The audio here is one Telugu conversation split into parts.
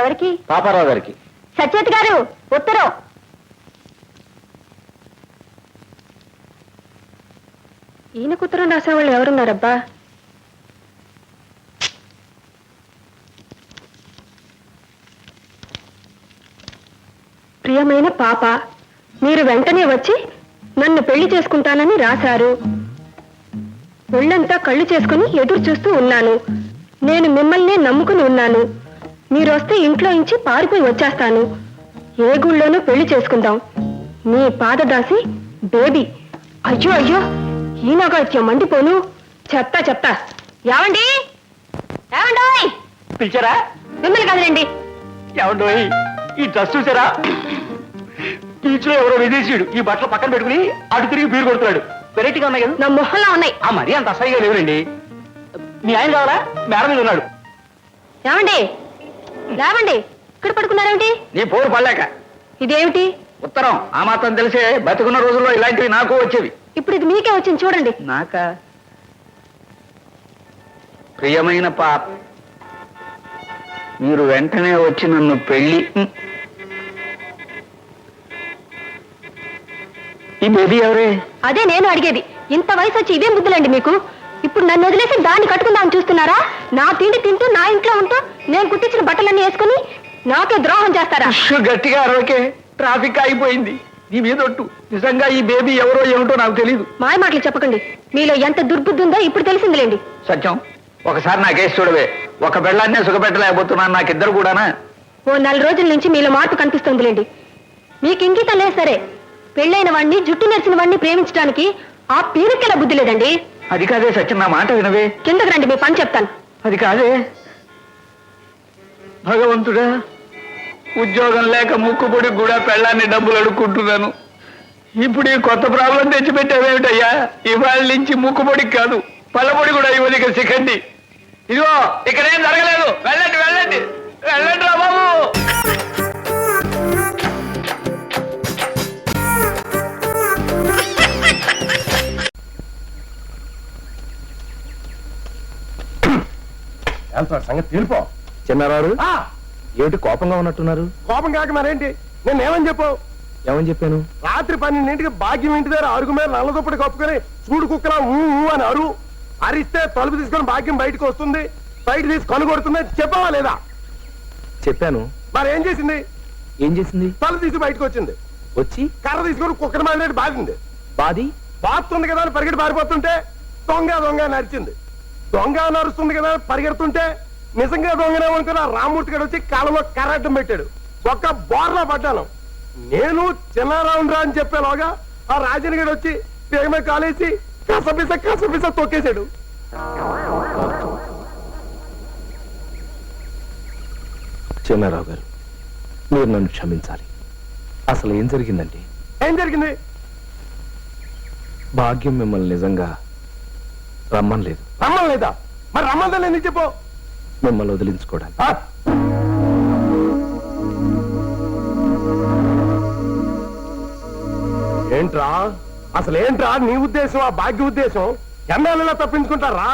ఎవరికి? పాపారావు గారికి. సచేత్ గారు ఉత్తరం. ఈయనకు ఉత్తరం రాసేవాళ్ళు ఎవరున్నారబ్బా? ప్రియమైన పాప, మీరు వెంటనే వచ్చి నన్ను పెళ్లి చేసుకుంటానని రాశారు. ఒళ్ళంతా కళ్ళు చేసుకుని ఎదురు చూస్తూ ఉన్నాను. నేను మిమ్మల్నే నమ్ముకుని ఉన్నాను. మీరు వస్తే ఇంట్లో నుంచి పారిపోయి వచ్చేస్తాను. ఏ గుళ్ళోనూ పెళ్లి చేసుకుందాం. మీ పాదదాసి బేబీ. అయ్యో అయ్యో, ఈనాగాత్యం మండిపోను. చెప్తా. ఏమండి? ఏమండోయ్? పిలిచారా? మిమ్మల్ని కదలండి. ఏమండోయ్, ఈ డ్రెస్ చూసారా? బీచ్ లో ఎవరో విదేశీయుడు ఈ బట్టలు పక్కన పెట్టుకుని అటు తిరిగి బీరు కొడుతున్నాడు. వెరైటీగా ఉన్నాయి కదా? నా మొహంలో ఉన్నాయి. మరీ అంత అసహ్యంగా లేవురండి. మీ ఆయన కావాలా? మేడ మీద ఉన్నాడు. ఏమండి? లేవండి. ఇక్కడ పడుకున్నారేమిటి? నీ పోరు పడలేక. ఇదేమిటి? ఉత్తరం. ఆ మాత్రం తెలిసే బతుకున్న రోజుల్లో ఇలాంటివి నాకు వచ్చేవి. ఇప్పుడు ఇది మీకే వచ్చింది చూడండి. నాకా? ప్రియమైన పాప, మీరు వెంటనే వచ్చి నన్ను పెళ్లి. ఈ బేబీ ఎవరే? అదే నేను అడిగేది. ఇంత వయసు వచ్చి ఇవేం బుద్ధులండి మీకు? ఇప్పుడు నన్ను వదిలేసి దాన్ని కట్టుకుందామని చూస్తున్నారా? నా తిండి తింటూ నా ఇంట్లో ఉంటూ నేను కుట్టించిన బట్టలన్నీ వేసుకుని నాకే ద్రోహం చేస్తారా? గట్టిగా అరవకే, ట్రాఫిక్ అయిపోయింది. నీ మీద ఒట్టు, నిజంగా ఈ బేబీ ఎవరో ఏమిటో నాకు తెలియదు. మాయ మాటలు చెప్పకండి. మీలో ఎంత దుర్బుద్ధి ఉందో ఇప్పుడు తెలిసిందిలేండి. సత్యం, ఒకసారి నా కేసు చూడవే. ఒక బెళ్ళాన్నే సుఖపెట్టలేకపోతున్నాను. నాకిద్దరు కూడానా? ఓ 4 రోజుల నుంచి మీలో మార్పు కనిపిస్తుందిలేండి. మీకు ఇంగితం లేదు సరే, పెళ్ళైన వాడిని జుట్టు నెరిసిన వాడిని ప్రేమించడానికి ఆ పీరికెలా బుద్ధి లేదండి. అది కాదే సత్యం, నా మాట వినవే. కిందకి రండి, మీ పని చెప్తాను. అది కాదే భగవంతుడా, ఉద్యోగం లేక ముక్కుపొడి కూడా పెళ్ళాన్ని డబ్బులు అడుక్కుంటున్నాను. ఇప్పుడు ఈ కొత్త ప్రాబ్లం తెచ్చిపెట్టావేమిటయ్యా? ఇవాళ నుంచి ముక్కుపొడికి కాదు, పళ్ళపొడి కూడా ఇవ్వదు. ఇక సికండి. ఇదిగో ఇక్కడేం జరగలేదు. వెళ్ళండి వెళ్ళండి వెళ్ళండి రా బాబు. సంగతి తీర్పో. చిన్నారారు ఏమిటి కోపంగా ఉన్నట్టున్నారు? కోపం కాక మరేంటి? నేను ఏమని చెప్పావు? ఏమని చెప్పాను? రాత్రి 12ంటికి భాగ్యం ఇంటి దగ్గర అరుగు మీద నల్లదుప్పటి కప్పుకొని చూడు కుక్కలా ఊ అని అరిస్తే తలుపు తీసుకొని భాగ్యం బయటకు వస్తుంది, బయట తీసి కొనుగొడుతుంది. చెప్పావా లేదా? చెప్పాను. మరి ఏం చేసింది? ఏం చేసింది? తలుపు తీసి బయటకు వచ్చింది. వచ్చి కర్ర తీసుకొని కుక్కని మాదిరి బాధింది. బాది బాస్తుంది కదా అని పరిగెట్టి పారిపోతుంటే దొంగ నరిచింది. దొంగ నరుస్తుంది కదా పరిగెడుతుంటే నిజంగా దొంగనే అనుకున్న రామూర్తి గడు వచ్చి కాలంలో కరాటం పెట్టాడు. ఒక్క బోర్లా పడ్డాను. నేను చిన్నారావురా అని చెప్పేలోగా ఆ రాజన్ గడు వచ్చి పేగమే కాలేసి కసపిస తొక్కేశాడు. చిన్నారావు గారు, మీరు నన్ను క్షమించాలి. అసలు ఏం జరిగిందంటే? ఏం జరిగింది? భాగ్యం మిమ్మల్ని నిజంగా రమ్మనలేదు. రమ్మని లేదా? మరి రమ్మందని ఎందుకు చెప్పు? మిమ్మల్ని వదిలించుకోవడానికి. ఏంట్రా అసలు ఏంట్రా నీ ఉద్దేశం? ఆ భాగ్య ఉద్దేశం ఎన్నాళ్ళలా తప్పించుకుంటారా?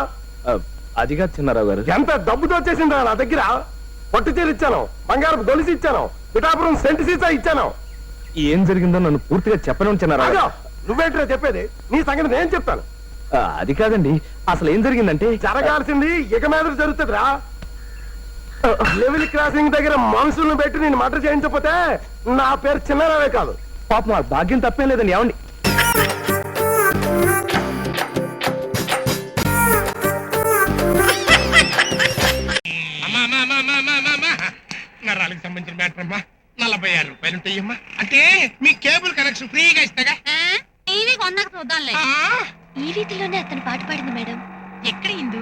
అదిగా చిన్నారావు గారు, ఎంత డబ్బుతో వచ్చేసిందా నా దగ్గర? పట్టు చీర ఇచ్చాను, బంగారపు గొలుసు ఇచ్చాను, పిఠాపురం సెంటు సీసా ఇచ్చాను. ఏం జరిగిందో నన్ను పూర్తిగా చెప్పను చిన్నారావు గారు. నువ్వేంట్రా చెప్పేది? నీ సంగతి నేను చెప్తాను. అది కాదండి, అసలు ఏం జరిగిందంటే? జరగాల్సింది ఇక మీద జరుగుతుందిరా. లెవెల్ క్రాసింగ్ దగ్గర మనుషులను పెట్టి నేను మటర్ చేయించకపోతే నా పేరు చిన్నారావే కాదు. పాపం ఆ భాగ్యం తప్పేం లేదండి. ఏమండి? నరాలకు సంబంధించిన మ్యాటర్ అమ్మా. 46 రూపాయలు ఉంటాయమ్మా. అంటే మీ కేబుల్ కనెక్షన్ ఫ్రీగా ఇస్తాగా. టీవీ కొన్నాక చూద్దాంలే. ఈ రీతిలోనే అతను పాట పాడింది మేడం. ఎక్కడ ఇందు?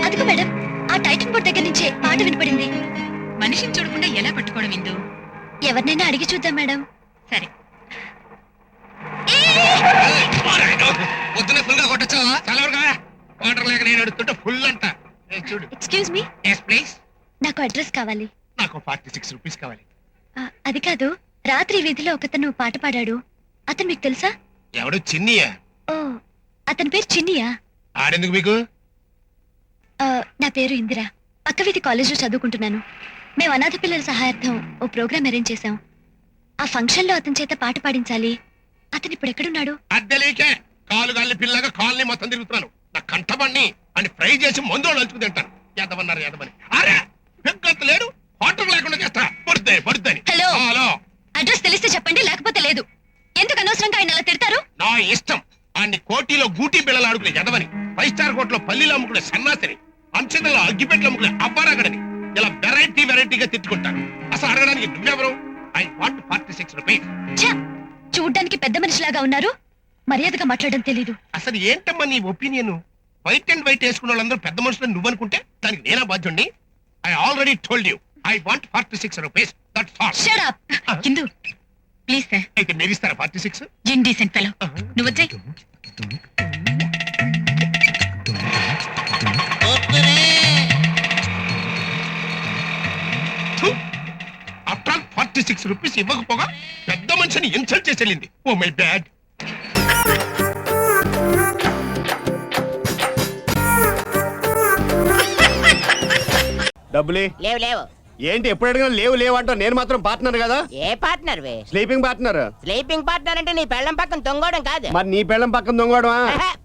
అదిగో మేడం, ఆ టైటిల్ బోర్డ్ దగ్గర నుంచే పాట వినపడింది. మనిషిని చూడకుండా ఎలా పట్టుకోవడం ఇందు? ఎవరినైనా అడిగి చూద్దాం మేడం. సరే. పొద్దున ఫుల్ గా కొట్టచ్చావా? చాలా వరకు వాటర్ లేక నేను అడుగుతుంటే ఫుల్ అంట. చూడు. Excuse me, please. నాకు అడ్రస్ కావాలి. నాకు 46 రూపీస్ కావాలి. అది కాదు, రాత్రి వీధిలో ఒకతను పాట పాడాడు. అతను మీకు తెలుసా? ఎవడు? చిన్నియా? ఓ, అతని పేరు చిన్నియా? ఆడెందుకు మీకు? నా పేరు ఇందిరా. పక్క వీధి కాలేజ్లో చదువుకుంటున్నాను. మేము అనాథ పిల్లల సహాయార్థం ఓ ప్రోగ్రామ్ అరేంజ్ చేశాం. ఆ ఫంక్షన్ లో అతని చేత పాట పాడించాలి. అతను ఇప్పుడు ఎక్కడున్నాడు? అద్దెలేకే కాలు గాలి పిల్లగా కాలనీ మొత్తం తిరుగుతున్నాను. నా కంఠబండి అని ఫ్రై చేసి మందులో నలుచుకు తింటాను. ఎదవన్నారు ఎదవని. అరే పెగ్గంత లేడు, హోటల్ లేకుండా చేస్తా. పడుద్దని. హలో. హలో, అడ్రస్ తెలిస్తే చెప్పండి, లేకపోతే లేదు. ఎందుకు అనవసరంగా ఆయన అలా తిడతారు? నా ఇష్టం. అన్ని కోటిలో గూటీ బిళ్ళలు ఆడుకునే ఎదవని, 5 స్టార్ హోటల్లో పల్లీలు అమ్ముకునే సన్నాసిని, అంచెదల్లో అగ్గిపెట్లు అమ్ముకునే అబ్బారాగడని ఇలా వెరైటీగా తిట్టుకుంటాను. అసలు అడగడానికి నువ్వెవరు? I want 46 rupees. ఛ! చూడ్డానికి పెద్ద మనిషిలాగా ఉన్నారు, మర్యాదగా మాట్లాడడం తెలీదు. అసలు ఏంటమ్మా నీ ఒపీనియన్? వైట్ అండ్ వైట్ వేసుకున్న వాళ్ళందరూ పెద్ద మనుషులు నువ్వు అనుకుంటే దానికి నేనా బాధ్యుండి? I already told you I want 46 rupees. That's all. Shut up హిందూ ప్లీజ్ సార్. అయితే మీరు ఇస్తారా 46? Indecent fellow. నువ్వు వచ్చాయి. ఆఫ్టర్ 46 రూపీస్ ఇవ్వకపోగా పెద్ద మనిషిని ఇన్సల్ట్ చేసి వెళ్ళింది. Oh my bad. డబ్బులే లేవు లేవు. ఏంటి ఎప్పుడు అడిగినా లేవు లేవు అంటావు? నేను మాత్రం పార్ట్నర్ కదా, a partner way? Sleeping partner. Sleeping partner అంటే నీ పెళ్ళం పక్కన తొంగోవడం కాదు. మరి నీ పెళ్ళం పక్కన దొంగడమా?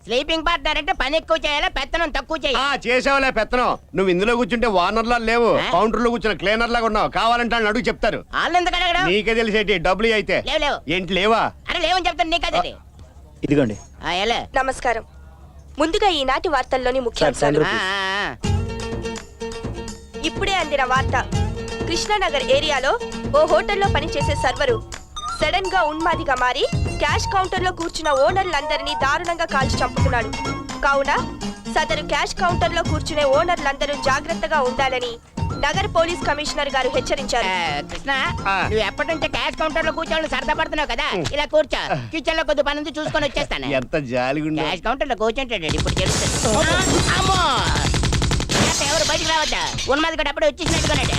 స్లీపింగ్ పార్ట్నర్ అంటే పని ఎక్కువ చేయాలా, పెత్తనం తక్కువ చేయాలి. చేసావులే పెత్తనం. నువ్వు ఇందులో కూర్చుంటే వార్నర్ లా లేవు, కౌంటర్ లో కూర్చున్న క్లీనర్ లాగా ఉన్నావు. కావాలంటే వాళ్ళని అడుగు చెప్తారు. వాళ్ళు ఎందుకు అడగడం? నీకే తెలిసేటి డబ్బులు అయితే లేవు లేవు. ఏంటి లేవా? అరే లేవని చెప్తాను నీకు అదే. ఇదిగోండి. ఎలా? నమస్కారం. ముందుగా ఈనాటి వార్తల్లోని ముఖ్యాంశాలు. ఇప్పుడే అందిన వార్త. కృష్ణానగర్ ఏరియాలో ఓ హోటల్లో పనిచేసే సర్వరు సడన్ గా ఉన్మాదిగా మారి క్యాష్ కౌంటర్ లో కూర్చున్న ఓనర్లందరినీ దారుణంగా కాల్చి చంపుతున్నాడు. కావున సదరు క్యాష్ కౌంటర్ లో కూర్చునే ఓనర్లందరూ జాగ్రత్తగా ఉండాలని నగర పోలీస్ కమిషనర్ గారు హెచ్చరించారు. కృష్ణ, నువ్వు ఎప్పటి నుంచో క్యాష్ కౌంటర్ లో కూర్చోని సరదా పడుతున్నావు కదా, ఇలా కూర్చో. కిచెన్ లో కొద్ది పని నుంచి చూసుకొని వచ్చేస్తాను. ఎంత జాలిగుండా. క్యాష్ కౌంటర్ లో కూర్చుంటాడు ఇప్పుడు తెలుస్తుంది. అమ్మో, ఎవరు బయటికి రావద్దా? ఉన్నది కూడా అప్పుడే వచ్చేసినట్టుకున్నాడు.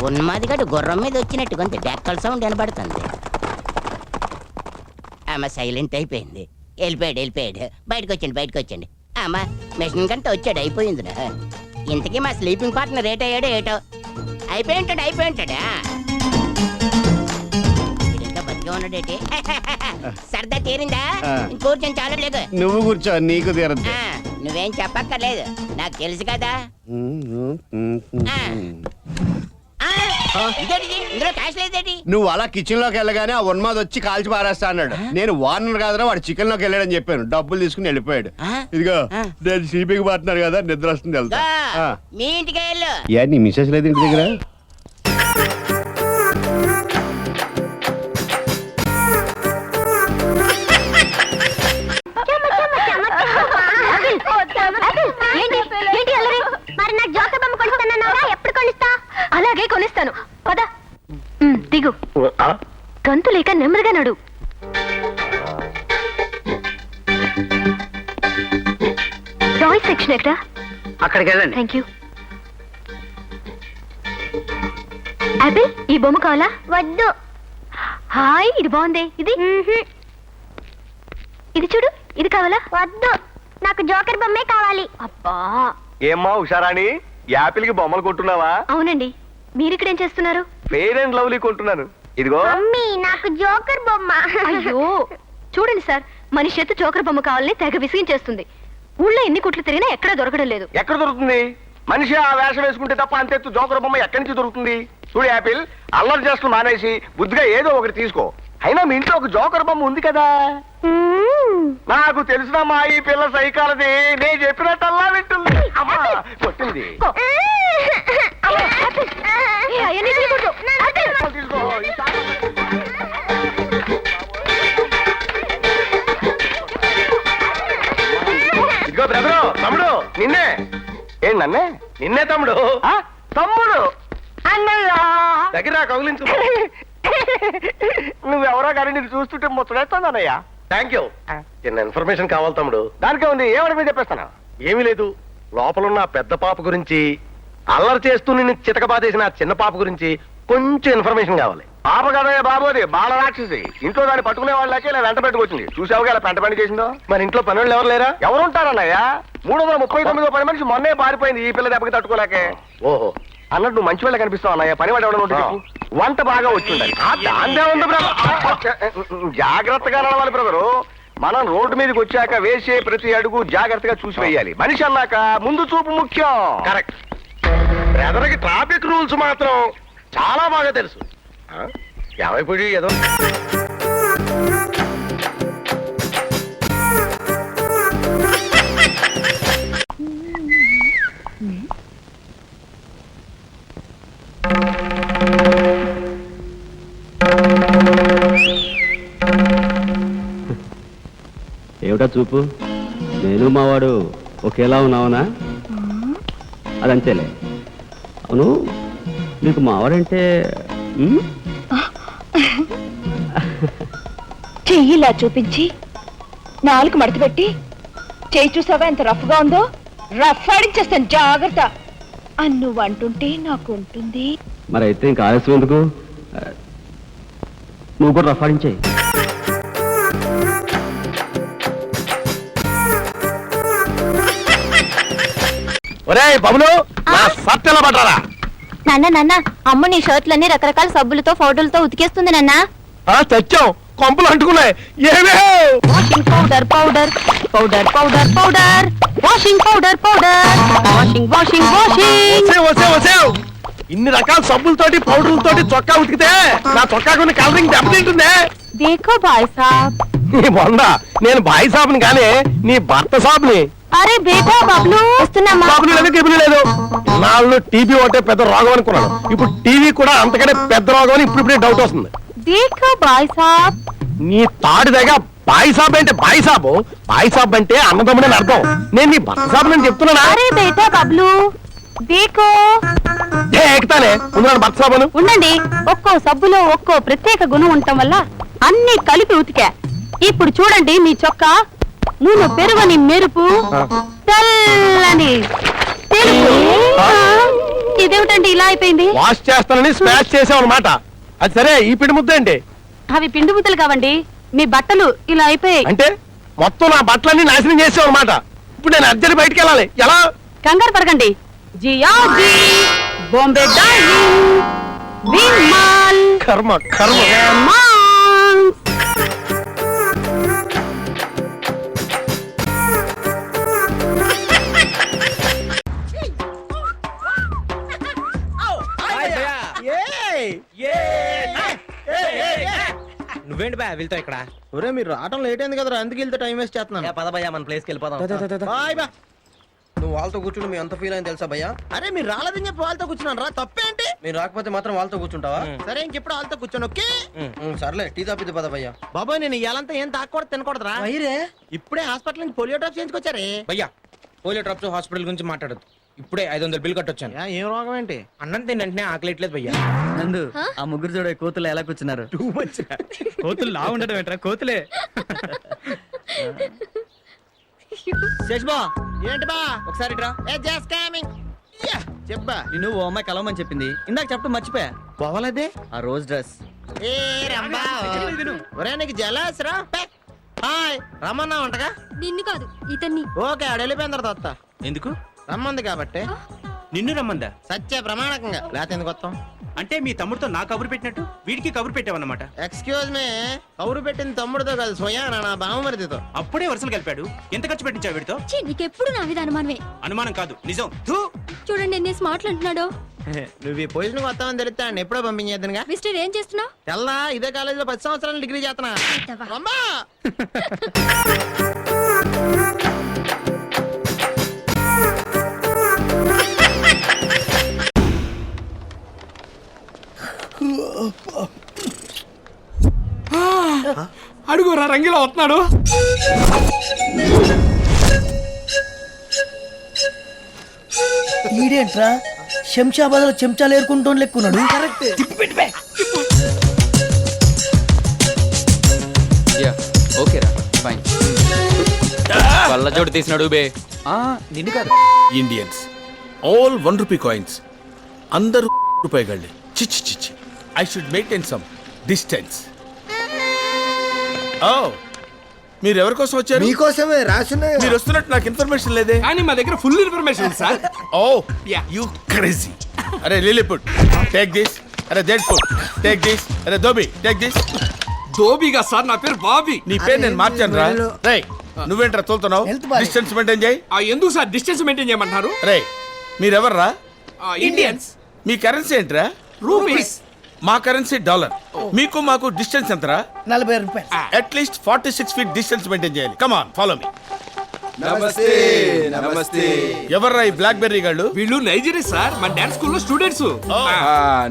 ఉన్మాదిగాడు గుర్రం మీద వచ్చినట్టు కొంత డెక్కల సౌండ్ వినబడుతుంది. ఆమె సైలెంట్ అయిపోయింది. వెళ్ళిపోయాడు. బయటకు వచ్చండి. అమ్మా మెషిన్ కంటే వచ్చాడు, అయిపోయిందిరా. ఇంతకీ మా స్లీపింగ్ పార్ట్నర్ ఏటయ్యాడో ఏటో. అయిపోయి ఉంటాడా? ఇంకా బతికే ఉన్నాడేటి? సరదా తీరిందా? కూర్చొని చాలా లేదు. నువ్వు కూర్చో, నీకు తీరద్దు. నువ్వేం చెప్పక్కర్లేదు, నాకు తెలుసు కదా. ఇందులో క్యాష్ లేదేటి? నువ్వు అలా కిచెన్ లోకి వెళ్ళగానే ఆ ఉన్మాది వచ్చి కాల్చి పారేస్తా అన్నాడు. నేను వార్నర్ కాదురా, వాడు చికెన్ లోకి వెళ్ళాడని చెప్పాను. డబ్బులు తీసుకుని వెళ్ళిపోయాడు. ఇదిగో నేను స్లీపింగ్ పార్ట్నర్ కదా, నిద్ర వస్తుంది, వెళ్తా. మీ ఇంటికి వెళ్ళు. నీ మిస్సెస్ లేదు ఇంటి దగ్గర? మరి నాకు జోకర్ బొమ్మ కొనిస్తానన్నావుగా, ఎప్పుడు కొనిస్తా? అలాగే కొనిస్తాను, పద. దిగు. గంతు లేక నెమ్మదిగా నడు. టాయ్ సెక్షన్ ఎక్కడ? అక్కడికి వెళ్ళండి. Thank you. యాపిల్, ఈ బొమ్మ కావాలా? వద్దు. హాయ్, ఇది బాగుంది. ఇది ఇది చూడు, ఇది కావాలా? వద్దు, నాకు జోకర్ బొమ్మే కావాలి. అబ్బా. ఏమ్మా ఉషారాణి, యాపిల్ కి బొమ్మలు కొంటున్నావా? అవునండి. మీరు ఇక్కడ ఏం చేస్తున్నారు? ఫెయిర్ అండ్ లవ్లీ కొంటున్నాను. ఇదిగో. మమ్మీ, నాకు జోకర్ బొమ్మ. అయ్యో చూడండి సార్, మనిషి ఎత్తు జోకర్ బొమ్మ కావాలని తెగ విసిగించేస్తుంది. ఊళ్ళో ఎన్ని కుట్లు తిరిగినా ఎక్కడా దొరకడం లేదు. ఎక్కడ దొరుకుతుంది? మనిషి ఆ వేషం వేసుకుంటే తప్ప అంతెత్తు జోకర్ బొమ్మ ఎక్కడి నుంచి దొరుకుతుంది? చూడు యాపిల్, అల్లరి చేస్తూ మానేసి బుద్ధిగా ఏదో ఒకటి తీసుకో. అయినా మీ ఇంట్లో ఒక జోకర్ బొమ్మ ఉంది కదా. నాకు తెలిసినమ్మా, ఈ పిల్ల సైకాలది. నేను చెప్పినట్టల్లా వింటుంది. అమ్మా కొట్టింది. తీసుకో. ఇదిగో బ్రదరు, తమ్ముడు నిన్నే. ఏంటి నన్నే? నిన్నే తమ్ముడు. తమ్ముడు దగ్గర కౌలించు. నువ్వెవరో కానీ నేను చూస్తుంటే ముచ్చడేస్తానయ్యా. Thank you. చిన్న ఇన్ఫర్మేషన్ కావాలి తమ్ముడు. దానికే ఉంది, ఏమని చెప్పేస్తాను. ఏమీ లేదు, లోపలున్న పెద్ద పాప గురించి, అల్లరి చేస్తూ నిన్ను చితకబాదేసిన చిన్న పాప గురించి కొంచెం ఇన్ఫర్మేషన్ కావాలి. పాప కదయ్య బాబోది బాల రాక్షసి. ఇంట్లో దాన్ని పట్టుకునే వాళ్ళకి ఇలా వెంట పెట్టుకొచ్చింది. చూసావుగా ఇలా పెంట పని చేసిందో. మరి ఇంట్లో పనులు ఎవరు లేరా? ఎవరు ఉంటారన్నయ్య? 339వ పని మనిషి మొన్నే పారిపోయింది ఈ పిల్ల దెబ్బకి తట్టుకోలేకే. ఓహో అన్నట్టు నువ్వు మంచి వాళ్ళ కనిపిస్తావు అన్నయ్య. పని వాడు ఎవడో ఉంటే చెప్పు. వంట బాగా వచ్చిండాలి. దాందే ఉంది బ్రదర్. జాగ్రత్తగా నడవాలి బ్రదరు. మనం రోడ్డు మీదకి వచ్చాక వేసే ప్రతి అడుగు జాగ్రత్తగా చూసి వేయాలి. మనిషి అన్నాక ముందు చూపు ముఖ్యం. కరెక్ట్. బ్రదర్కి ట్రాఫిక్ రూల్స్ మాత్రం చాలా బాగా తెలుసు. ఏమైపోయి ఏదో ఏమిటా చూపు? నేను మావాడు ఒకేలా ఉన్నావునా? అదంతేలే. అవును, నీకు మావాడంటే చెయ్యిలా చూపించి నాలుగు మడత పెట్టి చెయ్యి చూసావా ఎంత రఫ్ గా ఉందో? రఫ్ ఆడించేస్తాను జాగ్రత్త. నువ్వు అంటుంటే నాకు ఉంటుంది. మరి అయితే ఇంకా ఆలస్యం ఎందుకు? నువ్వు కూడా రఫాడించాయి. ఒరే బబులు నా షర్ట్ ఎలా పట్టారా? నాన్న అమ్మ నీ షర్ట్లన్నీ రకరకాల సబ్బులతో పౌడర్లతో ఉతికేస్తుంది నాన్న. తెచ్చాం కొంపలు అంటుకున్నాయి. ఏమే washing powder powder powder powder powder washing powder powder washing washing washing. ఇన్ని రకాల సబ్బులతోటి పౌడర్లతోటి చొక్కా ఉతికితే నా చొక్కాకున్న కలరింగ్ దెబ్బతింటుందే. దేఖో భాయ్ సాబ్. నీ బొంద, నేను బాయ్ సాబుని కానీ నీ భర్త సాబుని. అరే బేటా బబ్లు వస్తున్నామా? బాబుని లేదు గిబుని లేదు. నాళ్ళు టీబీ ఒకటే పెద్ద రోగం అనుకున్నాను. ఇప్పుడు టీవీ కూడా అంతకంటే పెద్ద రోగం అని ఇప్పుడిప్పుడే డౌట్ వస్తుంది. దేఖో భాయ్ సాబ్. నీ తాడు దగ్గర బాయ్ సాబ్ అంటే బాయ్ సాబు, బాయ్ సాబ్ అంటే అన్నదమ్ముడని అర్థం. నేను నీ భర్త సాబు నేను చెప్తున్నానా? అరే బేటా బబ్లు దేఖో. ఎక్కుతానే ఉన్నాను భర్త సాబును. ఉండండి, ఒక్కో సబ్బులో ఒక్కో ప్రత్యేక గుణం ఉండటం వల్ల అన్ని కలిపి ఉతికా. ఇప్పుడు చూడండి మీ చొక్కా నూనె పెరుగని మెరుపు, తెల్లని తెలుపు. ఇదేమిటండి ఇలా అయిపోయింది? వాష్ చేస్తానని స్మాష్ చేసావు అనమాట. అది సరే, ఈ పిండి ముద్ద ఏంటి? అవి పిండి ముద్దలు కావండి, మీ బట్టలు ఇలా అయిపోయాయి. అంటే మొత్తం నా బట్టలన్నీ నాశనం చేసావు అనమాట. ఇప్పుడు నేను అర్జెంట్ బయటికి వెళ్ళాలి. ఎలా? కంగారు పడకండి. జియాజీ, బాంబే డార్లింగ్, విమాల్, కర్మ కర్మ. మాన్స్. నువ్వేంటి బా వెళ్తా ఇక్కడ? ఒరే మీరు రావటం లేట్ అయింది కదరా, అందుకు వెళ్తే టైం వేస్ట్ చేస్తున్నాను. పద భయ్యా మన ప్లేస్కి వెళ్ళిపోదాం. బాయ్ బా. నువ్వు వాళ్ళతో కూర్చుని మీ అంత ఫీల్ అయింది తెలుసా భయ్యా? అరే మీరు రాలేదని చెప్పి వాళ్ళతో కూర్చున్నాను రా, తప్పేంటి? మీరు రాకపోతే మాత్రం వాళ్ళతో కూర్చుంటావా? సరే ఇంకెప్పుడు వాళ్ళతో కూర్చోను. ఓకే సర్లే టీ తాపిద్ది పద భయ్యా. బాబాయ్ నేను ఇవాళంతా ఏం తాకూడదు తినకూడదురా. ఇప్పుడే హాస్పిటల్ నుంచి పోలియో డ్రాప్స్ చేయించుకొచ్చారే. భయ్యా పోలియో డ్రాప్స్ హాస్పిటల్ గురించి మాట్లాడదు. ఇప్పుడే 500 బిల్ కట్టొచ్చాను. ఏం రోగం ఏంటి? అన్నం తింటే ఆకలిట్లేదు భయ్యా. నందు ఆ ముగ్గురు చూడే కోతులు ఎలా కూర్చున్నారు? కోతులు లా ఉండడం ఏంట్రా, కోతులే. శేష్బా ఏంటి బా? ఒకసారి రా. చెప్పా. నిన్ను ఓ అమ్మాయి కలవమని చెప్పింది, ఇందాక చెప్పడం మర్చిపోయా. పోవాలదే ఆ రోజ్ డ్రెస్. ఏ రంబా, ఒరే నీకు జలస్ రా. హాయ్ రమ్మన్నా ఉంటగా? నిన్ను కాదు ఇతన్ని. ఓకే ఆడ వెళ్ళిపోయిన తర్వాత వస్తా. ఎందుకు? రమ్మంది కాబట్టి. నిన్ను రమ్మందా? సత్య ప్రమాణకంగా, లేకపోతే ఎందుకు వస్తాం? అంటే మీ తమ్ముడితో నా కబురు పెట్టినట్టు వీడికి కబురు పెట్టావన్నమాట. ఎక్స్క్యూజ్ మీ, కౌరు పెట్టిన తమ్ముడితో కాదు, స్వయాన నా బావమరిదితో. అప్పుడే వరుసలు కలిపాడు. ఎంత ఖర్చు పెట్టించావు వీడితో? నీకెప్పుడు నా మీద అనుమానమే. అనుమానం కాదు నిజం. చూడండి ఎన్ని మాటలు అంటున్నాడు. నువ్వు ఈ పొజిషన్ వస్తావని తెలిస్తే ఆయన ఎప్పుడో పంపించేద్దనుగా. మిస్టర్ ఏం చేస్తున్నావు? తెల్లా ఇదే కాలేజీలో 10 సంవత్సరాలు డిగ్రీ చేస్తున్నా. రమ్మా. అడుగురా రంగిలో వస్తున్నాడు. ఈడేంట్రా శంషాబాద్ లో చెంచాలు ఏరుకుంటూ లెక్కున్నాడు. ఓకేరా ఫైన్. కళ్ళజోడు తీసినాడు బే. నిన్ను కాదు. ఇండియన్స్ ఆల్ 1 రూపీ కాయిన్స్ అందరూ రూపాయి గళ్ళే. చిచ్చి చిచ్చి. I should maintain some distance. ఓ, మీరు ఎవరి కోసం వచ్చారు? మీకోసమే రాసున్నాయి. మీరు వస్తున్నట్టు నాకు ఇన్ఫర్మేషన్ లేదే. కానీ మా దగ్గర full information sir. Oh you crazy. అరే లిలీపుట్ టేక్ దిస్. అరే డెడ్పుట్ టేక్ దిస్. అరే దోబి టేక్ దిస్. దోబిగా సార్, నా పేరు బాబీ. నీ పేరు నేను మార్చాను రా. రేయ్ నువ్వేంట్రా తోలుతున్నావు? Health బాగాలేదు. డిస్టెన్స్ మెయింటైన్ చేయి. ఎందుకు సార్ డిస్టెన్స్ మెయింటైన్ చేయమంటారు? రేయ్ మీరెవర్రా? ఇండియన్స్. మీ కరెన్సీ ఏంట్రా? రూపీస్. మా కరెన్సీ డాలర్. మీకు మాకు డిస్టెన్స్ ఎంతరా? 40 రూపాయలు. అట్లీస్ట్ 46 ఫీట్ డిస్టెన్స్ మెయింటైన్ చేయాలి. Come on follow me. నమస్తే నమస్తే. ఎవర్రా ఈ బ్లాక్ బెర్రీ గాళ్ళు? వీళ్ళు నైజీరియా సార్, మన డాన్స్ స్కూల్లో స్టూడెంట్స్.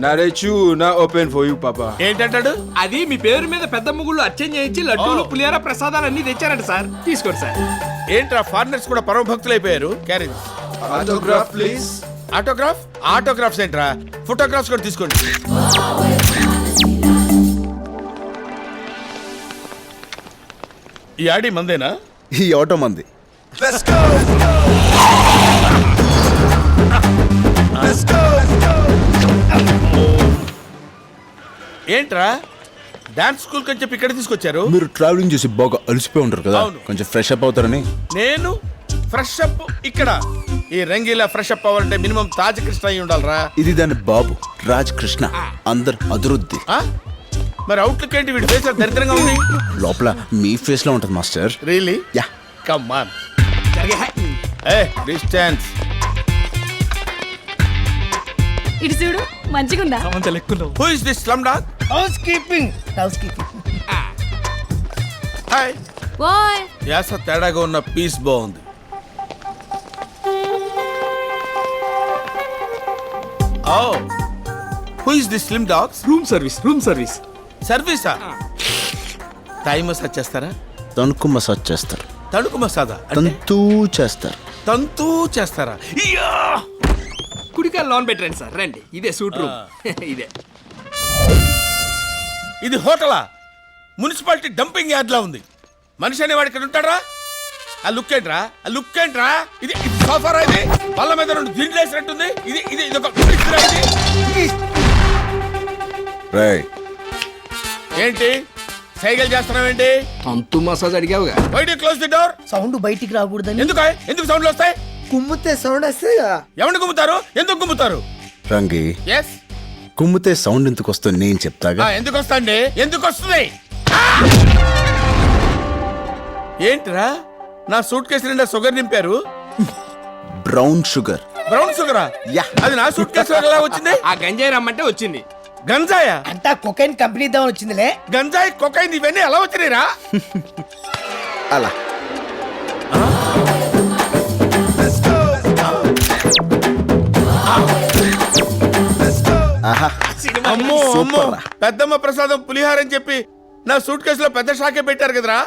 నరేచు నా ఓపెన్ ఫర్ యూ పాపా. ఏంటంటాడు? అది మీ పేరు మీద పెద్ద ముగ్గులు అర్చన చేయించి లడ్డూలు పులిహార ప్రసాదాలు అన్ని తెచ్చారంట సార్. తీసుకోండి సార్. ఏంట్రా ఫారినర్స్ కూడా పరమ భక్తులు అయిపోయారు. Carriage autograph please. Autograph? Autographs ఏంట్రా? ఫోటోగ్రాఫ్స్ కూడా తీసుకోండి. ఈ ఆడి మందేనా? ఈ ఆటో మంది. ఏంట్రా డాన్స్ స్కూల్ కని చెప్పి ఇక్కడ తీసుకొచ్చారు? మీరు ట్రావెలింగ్ చేసి బాగా అలసిపోయి ఉంటారు కదా, అవును. కొంచెం ఫ్రెష్ అప్ అవుతారని. నేను ఫ్రెష్ అప్ ఇక్కడ? ఈ రంగీలా ఫ్రెష్ అప్ అవ్వాలంటే మినిమం తాజ్ కృష్ణ అయి ఉండాలరా. ఇది దాని బాబు రాజ్ కృష్ణ, అందరు అదురుద్ది. ఆ? మరి అవుట్లుక్ ఏంటి? వీడి ఫేస్ దరిద్రంగా ఉంది. లోపల మీ ఫేస్ లో ఉంటది master. Really? Yeah. Come on. A distance. ఇటు చూడు మంచిగుందా? Who is this slum dog? Housekeeping. Hi. ఓయ్ యాస తేడాగా ఉన్న పీస్ బాగుంది. Oh who is this slim dogs? Room service, room service. సర్వీసా? టైం మసాజ్ చేస్తారా? తణుకు మసాజ్ చేస్తారు, తణుకు మసాదా? తంతూ చేస్తారు. తంతూ చేస్తారా? ఇయ్యా! కుడికాయ లోన్ పెట్టండి సార్. రండి, ఇదే సూట్ రూమ్. ఇదే. ఇది హోటలా? మున్సిపాలిటీ డంపింగ్ యార్డ్ లా ఉంది. మనిషి అనేవాడు ఇక్కడ ఉంటాడా? ఆ లుక్ ఏంట్రా? ఆ లుక్ ఏంట్రా? ఇది సోఫారా? ఇది వాళ్ళ మీద 2 దిండ్లు వేసినట్టుంది. ఇది ఇది ఇది ఒక ఇస్త్రీ ఇది. రేయ్ ఏంటి సైకిల్ చేస్తున్నావేంటి? అంతు మసాజ్ అడిగావుగా. Why do close the door? Sound బయటికి రాకూడదని. ఎందుకు సౌండ్లు వస్తాయి? కుమ్మితే సౌండ్ వస్తే ఎవరిని గుమ్ముతారు? ఎందుకు గుమ్ముతారు? రంగి, ఎస్. కుమ్మితే సౌండ్ ఎందుకు వస్తుంది నేను చెప్తాగా. ఎందుకు వస్తాండి? ఎందుకు వస్తుంది? ఏంట్రా నా సూట్ కేసు నిండా షుగర్ నింపారు? Brown sugar. బ్రౌన్ షుగరా? యా. అది నా సూట్ కేసు ఎలా వచ్చింది? ఆ గంజాయి రమ్మంటే వచ్చింది. గంజాయా? అంతా కొకైన్ కంపెనీ ఇద్దామని వచ్చిందిలే. గంజాయి కొకైన్ ఇవన్నీ ఎలా వచ్చినాయిరా? అలా ఆహా. అమ్మో అమ్మో, పెద్దమ్మ ప్రసాదం పులిహార అని చెప్పి నా సూట్ కేసులో పెద్ద షాకే పెట్టారు కదరా.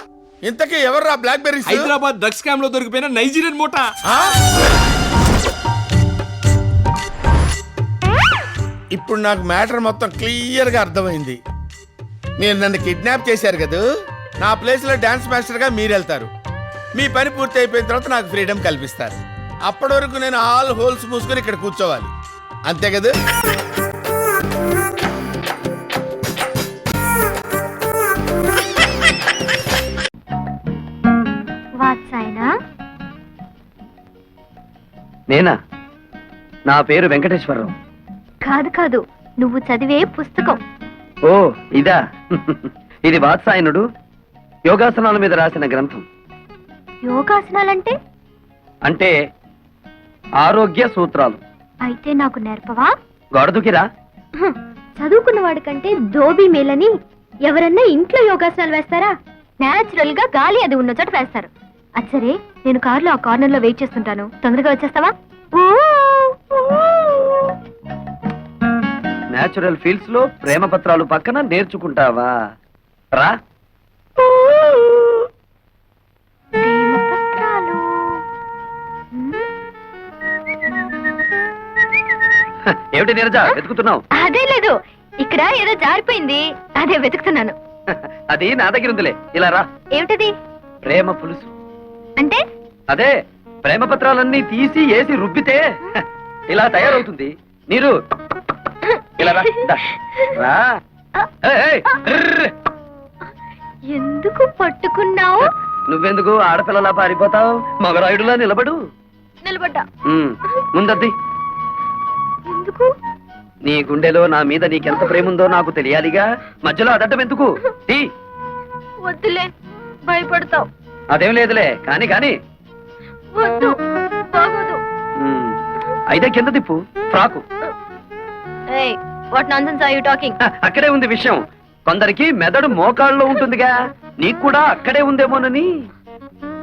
ఇంతకీ ఎవర్రా blackberries? Hyderabad drugs scam లో దొరికిపోయిన నైజీరియన్ మూట. ఇప్పుడు నాకు మ్యాటర్ మొత్తం క్లియర్ గా అర్థమైంది. మీరు నన్ను కిడ్నాప్ చేశారు కదా, నా ప్లేస్ లో డాన్స్ మాస్టర్ గా మీరు వెళ్తారు. మీ పని పూర్తి అయిపోయిన తర్వాత నాకు ఫ్రీడమ్ కల్పిస్తారు. అప్పటి వరకు నేను ఆల్ హోల్స్ మూసుకొని ఇక్కడ కూర్చోవాలి, అంతే కదా? నేనా? నా పేరు వెంకటేశ్వరరావు. కాదు కాదు, నువ్వు చదివే పుస్తకం. ఓ ఇదా? ఇది వాత్సాయనుడు యోగాసనాల మీద రాసిన గ్రంథం. యోగాసనాలంటే? అంటే ఆరోగ్య సూత్రాలు. అయితే నాకు నేర్పవా? గొడదుకిరా. చదువుకున్న వాడికంటే దోబీ మేలని. ఎవరన్నా ఇంట్లో యోగాసనాలు వేస్తారా? నేచురల్ గా గాలి అది ఉన్న చోట వేస్తారు. అచ్చరే, నేను కారులో ఆ కార్నర్ లో వెయిట్ చేస్తుంటాను, తొందరగా వచ్చేస్తావా? నేచురల్ ఫీల్డ్స్ లో ప్రేమ పత్రాలు పక్కన నేర్చుకుంటావా? రా. ఏమిటి నీరజ వెతుకుతున్నావు? అదే లేదు, ఇక్కడ ఏదో జారిపోయింది, అదే వెతుకుతున్నాను. అది నా దగ్గర ఉందిలే, ఇలా రా. ఏమిటది? ప్రేమ పులుసు. అంటే? అదే ప్రేమ పత్రాలన్నీ తీసి వేసి రుబ్బితే ఇలా తయారవుతుంది. నీరు ఇలా రా. రా. ఎందుకు పట్టుకున్నావు? నువ్వెందుకు ఆడపిల్లలా పారిపోతావు? మగరాయుడులా నిలబడు. నిలబడ్డా. ముందద్ది. ఎందుకు? నీ గుండెలో నా మీద నీకెంత ప్రేమ ఉందో నాకు తెలియాలిగా. మధ్యలో అదడ్డం ఎందుకు? వద్దులే, భయపడతావు. అదేం లేదులే, కాని కాని. వద్దు, బాగోదు. అయితే కింద తిప్పు frock. What nonsense are you talking? అక్కడే ఉంది విషయం. కొందరికి మెదడు మోకాళ్ళలో ఉంటుందిగా, నీకు కూడా అక్కడే ఉందేమోనని.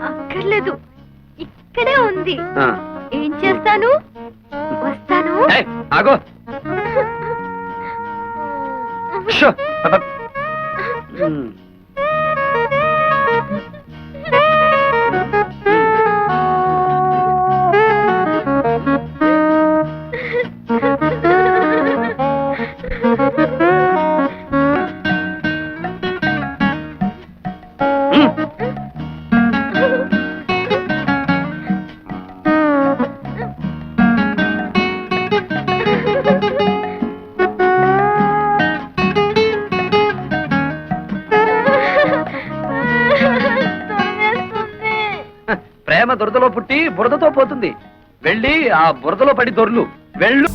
అక్కర్లేదు, ఇక్కడే ఉంది. ఏం చేస్తాను? వస్తాను. ఆగో. షో. ప్రేమ దురదలో పుట్టి బురదతో పోతుంది. వెళ్ళి ఆ బురదలో పడి దొర్లు. వెళ్ళు.